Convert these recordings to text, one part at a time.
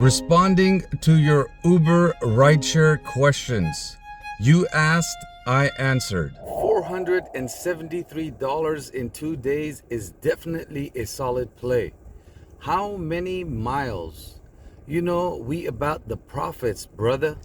Responding to your Uber Rideshare questions. You asked, I answered. $473 in 2 days is definitely a solid play. How many miles? You know, we about the profits, brother.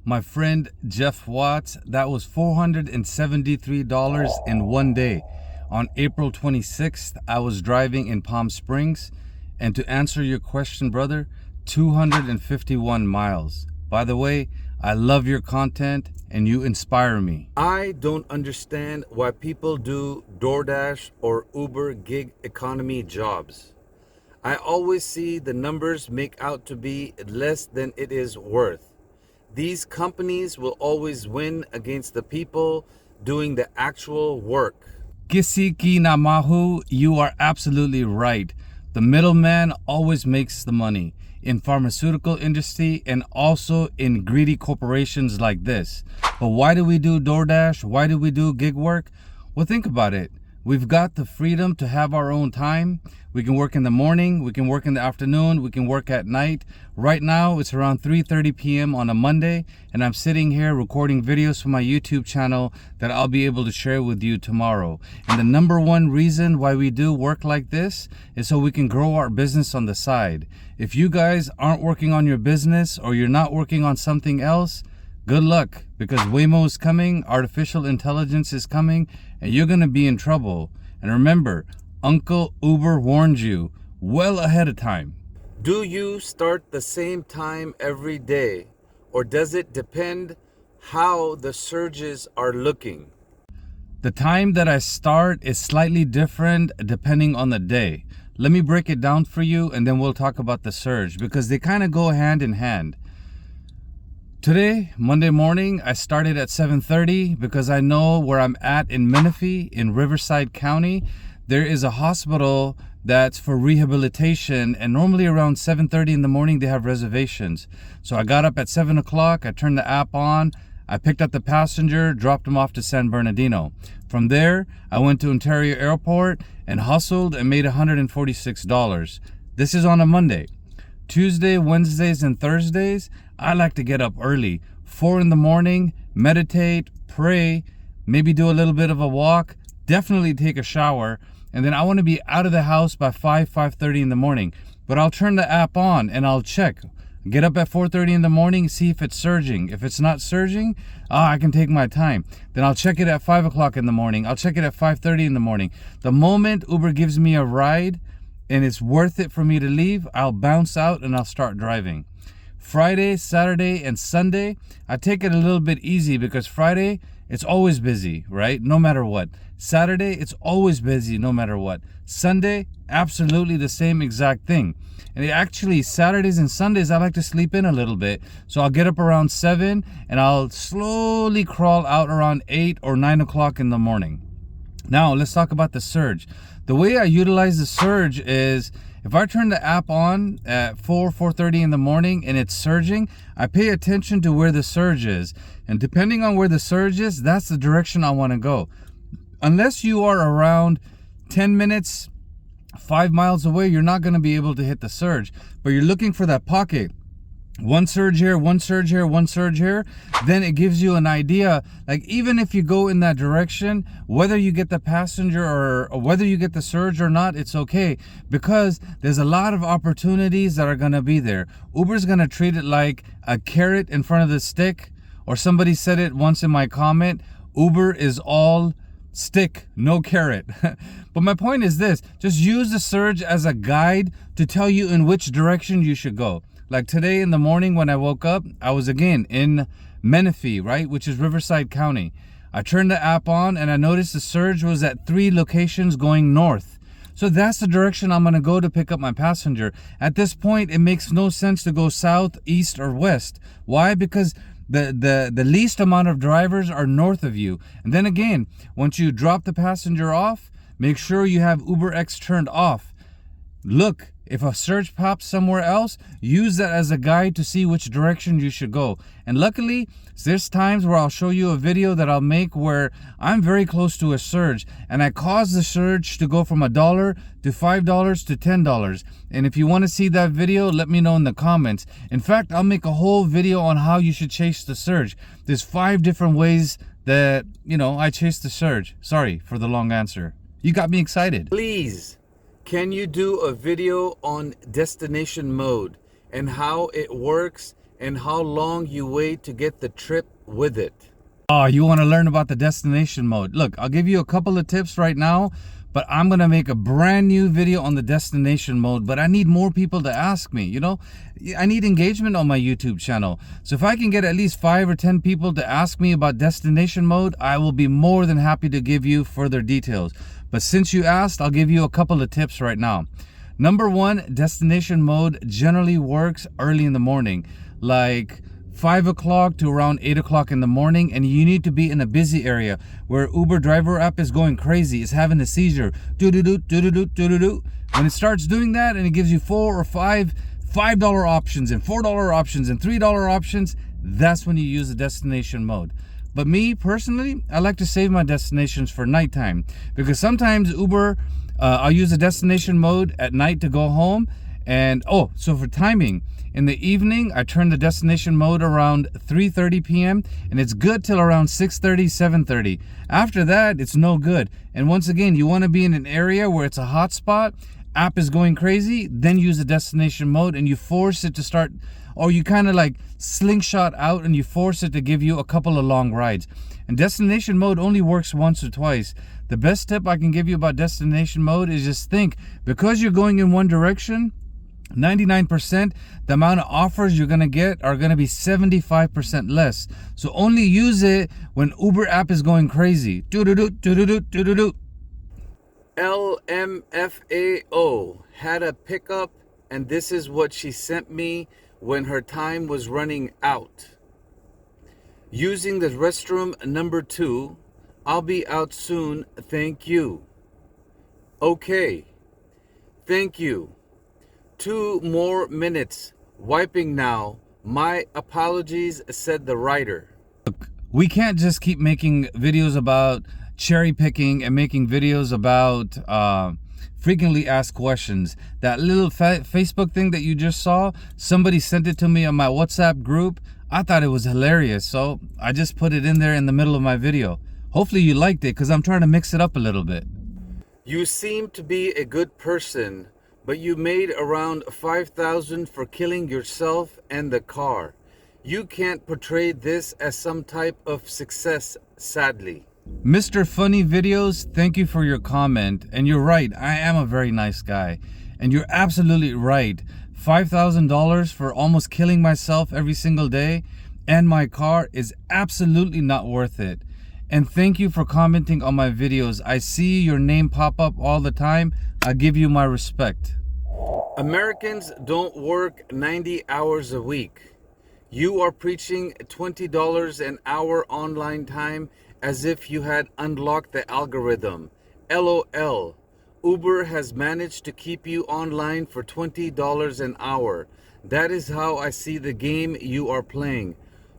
My friend Jeff Watts, that was $473 in 1 day. On April 26th, I was driving in Palm Springs. And to answer your question, brother, 251 miles. By the way, I love your content and you inspire me. I don't understand why people do DoorDash or Uber gig economy jobs. I always see the numbers make out to be less than it is worth. These companies will always win against the people doing the actual work. Kisiki Namahu, you are absolutely right. The middleman always makes the money in pharmaceutical industry and also in greedy corporations like this. But why do we do DoorDash? Why do we do gig work? Well, think about it. We've got the freedom to have our own time. We can work in the morning, we can work in the afternoon, we can work at night. Right now, it's around 3:30 p.m. on a Monday, and I'm sitting here recording videos for my YouTube channel that I'll be able to share with you tomorrow. And the number one reason why we do work like this is so we can grow our business on the side. If you guys aren't working on your business or you're not working on something else, good luck, because Waymo is coming, artificial intelligence is coming, and you're going to be in trouble. And remember, Uncle Uber warned you well ahead of time. Do you start the same time every day, or does it depend how the surges are looking? The time that I start is slightly different depending on the day. Let me break it down for you, and then we'll talk about the surge, because they kind of go hand in hand. Today, Monday morning, I started at 7:30 because I know where I'm at in Menifee in Riverside County. There is a hospital that's for rehabilitation, and normally around 7:30 in the morning they have reservations. So I got up at 7 o'clock, I turned the app on, I picked up the passenger, dropped him off to San Bernardino. From there, I went to Ontario Airport and hustled and made $146. This is on a Monday. Tuesday, Wednesdays, and Thursdays, I like to get up early. 4 in the morning, meditate, pray, maybe do a little bit of a walk, definitely take a shower, and then I want to be out of the house by 5:30 in the morning. But I'll turn the app on and I'll check. Get up at 4:30 in the morning, see if it's surging. If it's not surging, I can take my time. Then I'll check it at 5 o'clock in the morning. I'll check it at 5:30 in the morning. The moment Uber gives me a ride and it's worth it for me to leave, I'll bounce out and I'll start driving. Friday, Saturday, and Sunday, I take it a little bit easy because Friday, it's always busy, right? No matter what. Saturday, it's always busy no matter what. Sunday, absolutely the same exact thing. And actually, Saturdays and Sundays, I like to sleep in a little bit. So I'll get up around 7 and I'll slowly crawl out around 8 or 9 o'clock in the morning. Now, let's talk about the surge. The way I utilize the surge is if I turn the app on at 4:30 in the morning and it's surging, I pay attention to where the surge is. And depending on where the surge is, that's the direction I want to go. Unless you are around 10 minutes, 5 miles away, you're not going to be able to hit the surge. But you're looking for that pocket. One surge here, one surge here, one surge here. Then it gives you an idea. Like even if you go in that direction, whether you get the passenger or whether you get the surge or not, it's okay. Because there's a lot of opportunities that are going to be there. Uber's going to treat it like a carrot in front of the stick. Or somebody said it once in my comment, Uber is all stick, no carrot. But my point is this, just use the surge as a guide to tell you in which direction you should go. Like today in the morning when I woke up, I was again in Menifee, right, which is Riverside County. I turned the app on and I noticed the surge was at 3 locations going north. So that's the direction I'm going to go to pick up my passenger. At this point, it makes no sense to go south, east, or west. Why? Because the least amount of drivers are north of you. And then again, once you drop the passenger off, make sure you have UberX turned off. Look, If a search pops somewhere else, use that as a guide to see which direction you should go. And luckily, there's times where I'll show you a video that I'll make where I'm very close to a surge and I cause the surge to go from $1 to $5 to $10. And if you want to see that video, let me know in the comments. In fact, I'll make a whole video on how you should chase the surge. There's 5 different ways that, I chase the surge. Sorry for the long answer. You got me excited. Please, can you do a video on destination mode and how it works and how long you wait to get the trip with it? Oh, you want to learn about the destination mode? Look, I'll give you a couple of tips right now, but I'm going to make a brand new video on the destination mode, but I need more people to ask me, I need engagement on my YouTube channel. So if I can get at least 5 or 10 people to ask me about destination mode, I will be more than happy to give you further details. But since you asked, I'll give you a couple of tips right now. Number 1, destination mode generally works early in the morning, like 5 o'clock to around 8 o'clock in the morning, and you need to be in a busy area where Uber driver app is going crazy. It's having a seizure. Do-do-do, do-do-do, do-do-do. When it starts doing that and it gives you 4 or 5 $5 options and $4 options and $3 options, that's when you use the destination mode. But me personally, I like to save my destinations for nighttime, because sometimes Uber, I'll use the destination mode at night to go home. And so for timing, in the evening, I turn the destination mode around 3:30 p.m. and it's good till around 6:30, 7:30. After that, it's no good. And once again, you want to be in an area where it's a hot spot, app is going crazy, then use the destination mode and you force it to start, or you kind of like slingshot out and you force it to give you a couple of long rides. And destination mode only works once or twice. The best tip I can give you about destination mode is just think, because you're going in one direction, 99% the amount of offers you're going to get are going to be 75% less. So only use it when Uber app is going crazy. Do-do-do, do-do-do, do-do-do. LMFAO had a pickup, and this is what she sent me when her time was running out. Using the restroom number 2. I'll be out soon. Thank you. Okay. Thank you. 2 more minutes. Wiping now. My apologies, said the writer. Look, we can't just keep making videos about cherry picking and making videos about frequently asked questions. That little Facebook thing that you just saw, somebody sent it to me on my WhatsApp group. I thought it was hilarious, so I just put it in there in the middle of my video. Hopefully you liked it, because I'm trying to mix it up a little bit. You seem to be a good person, but you made around $5,000 for killing yourself and the car. You can't portray this as some type of success, sadly. Mr. Funny Videos, thank you for your comment. And you're right, I am a very nice guy. And you're absolutely right. $5,000 for almost killing myself every single day and my car is absolutely not worth it. And thank you for commenting on my videos. I see your name pop up all the time. I give you my respect. Americans don't work 90 hours a week. You are preaching $20 an hour online time as if you had unlocked the algorithm. LOL. Uber has managed to keep you online for $20 an hour. That is how I see the game you are playing.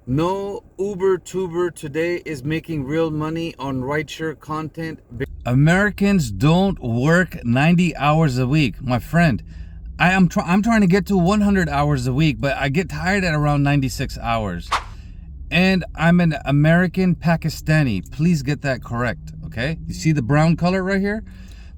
No Uber tuber today is making real money on rideshare content. Americans don't work 90 hours a week, my friend. I'm trying to get to 100 hours a week, but I get tired at around 96 hours. And I'm an American Pakistani. Please get that correct, okay? You see the brown color right here?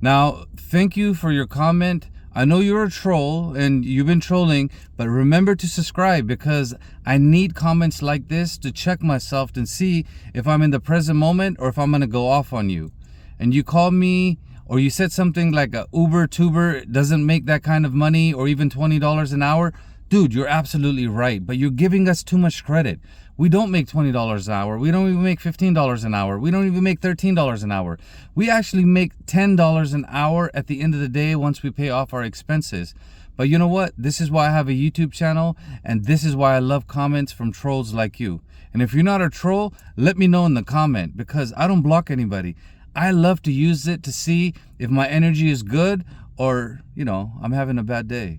Now, thank you for your comment. I know you're a troll and you've been trolling, but remember to subscribe because I need comments like this to check myself and see if I'm in the present moment or if I'm going to go off on you. And you called me or you said something like a Uber tuber doesn't make that kind of money or even $20 an hour. Dude, you're absolutely right, but you're giving us too much credit. We don't make $20 an hour. We don't even make $15 an hour. We don't even make $13 an hour. We actually make $10 an hour at the end of the day once we pay off our expenses. But you know what? This is why I have a YouTube channel, and this is why I love comments from trolls like you. And if you're not a troll, let me know in the comment because I don't block anybody. I love to use it to see if my energy is good or, I'm having a bad day.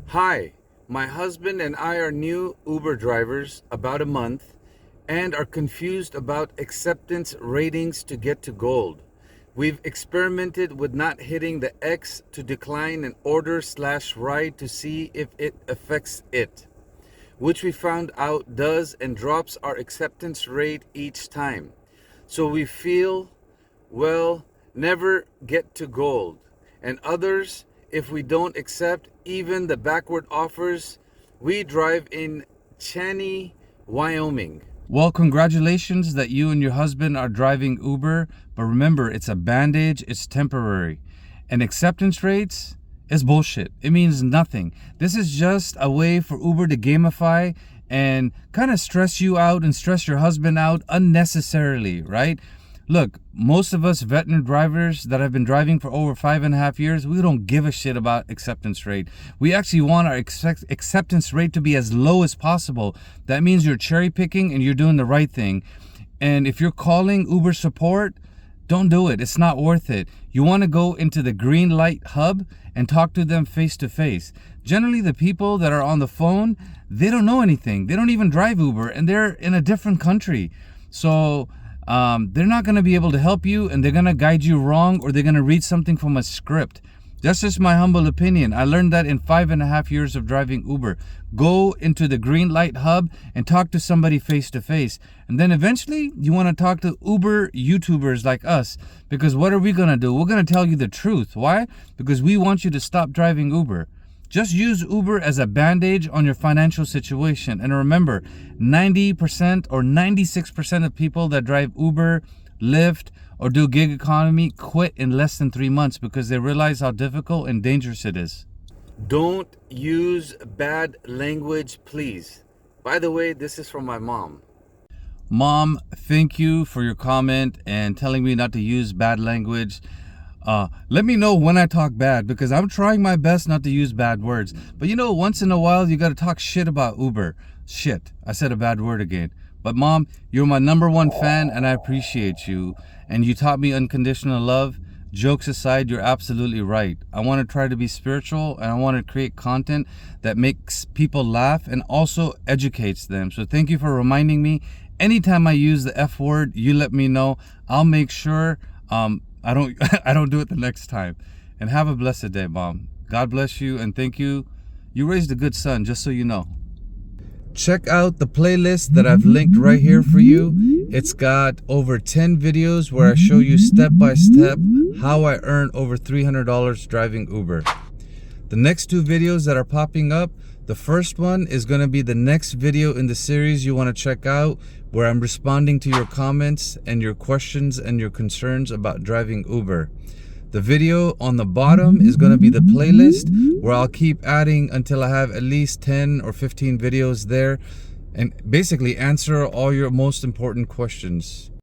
Hi, my husband and I are new Uber drivers about a month and are confused about acceptance ratings to get to gold. We've experimented with not hitting the X to decline an order/ride to see if it affects it, which we found out does and drops our acceptance rate each time. So we feel, well, never get to gold. And others, if we don't accept even the backward offers, we drive in Chaney, Wyoming. Well, congratulations that you and your husband are driving Uber, but remember, it's a bandage, it's temporary. And acceptance rates is bullshit. It means nothing. This is just a way for Uber to gamify and kind of stress you out and stress your husband out unnecessarily, right? Look, most of us veteran drivers that have been driving for over 5.5 years, we don't give a shit about acceptance rate. We actually want our acceptance rate to be as low as possible. That means you're cherry picking and you're doing the right thing. And if you're calling Uber support, don't do it. It's not worth it. You want to go into the green light hub and talk to them face to face. Generally, the people that are on the phone, they don't know anything. They don't even drive Uber and they're in a different country. So they're not going to be able to help you, and they're going to guide you wrong, or they're going to read something from a script. That's just my humble opinion. I learned that in 5.5 years of driving Uber. Go into the green light hub and talk to somebody face to face. And then eventually you want to talk to Uber YouTubers like us, because what are we going to do? We're going to tell you the truth. Why? Because we want you to stop driving Uber. Just use Uber as a bandage on your financial situation. And remember, 90% or 96% of people that drive Uber, Lyft, or do gig economy quit in less than 3 months because they realize how difficult and dangerous it is. Don't use bad language, please. By the way, this is from my mom. Mom, thank you for your comment and telling me not to use bad language. Let me know when I talk bad, because I'm trying my best not to use bad words. But once in a while, you got to talk shit about Uber. Shit, I said a bad word again. But Mom, you're my #1 fan and I appreciate you. And you taught me unconditional love. Jokes aside, you're absolutely right. I want to try to be spiritual, and I want to create content that makes people laugh and also educates them. So thank you for reminding me. Anytime I use the F word, you let me know. I'll make sure I don't do it the next time. And have a blessed day, Mom. God bless you, and thank you. You raised a good son, just so you know. Check out the playlist that I've linked right here for you. It's got over 10 videos where I show you step by step how I earn over $300 driving Uber. The next 2 videos that are popping up, the first one is going to be the next video in the series you want to check out, where I'm responding to your comments and your questions and your concerns about driving Uber. The video on the bottom is going to be the playlist, where I'll keep adding until I have at least 10 or 15 videos there, and basically answer all your most important questions.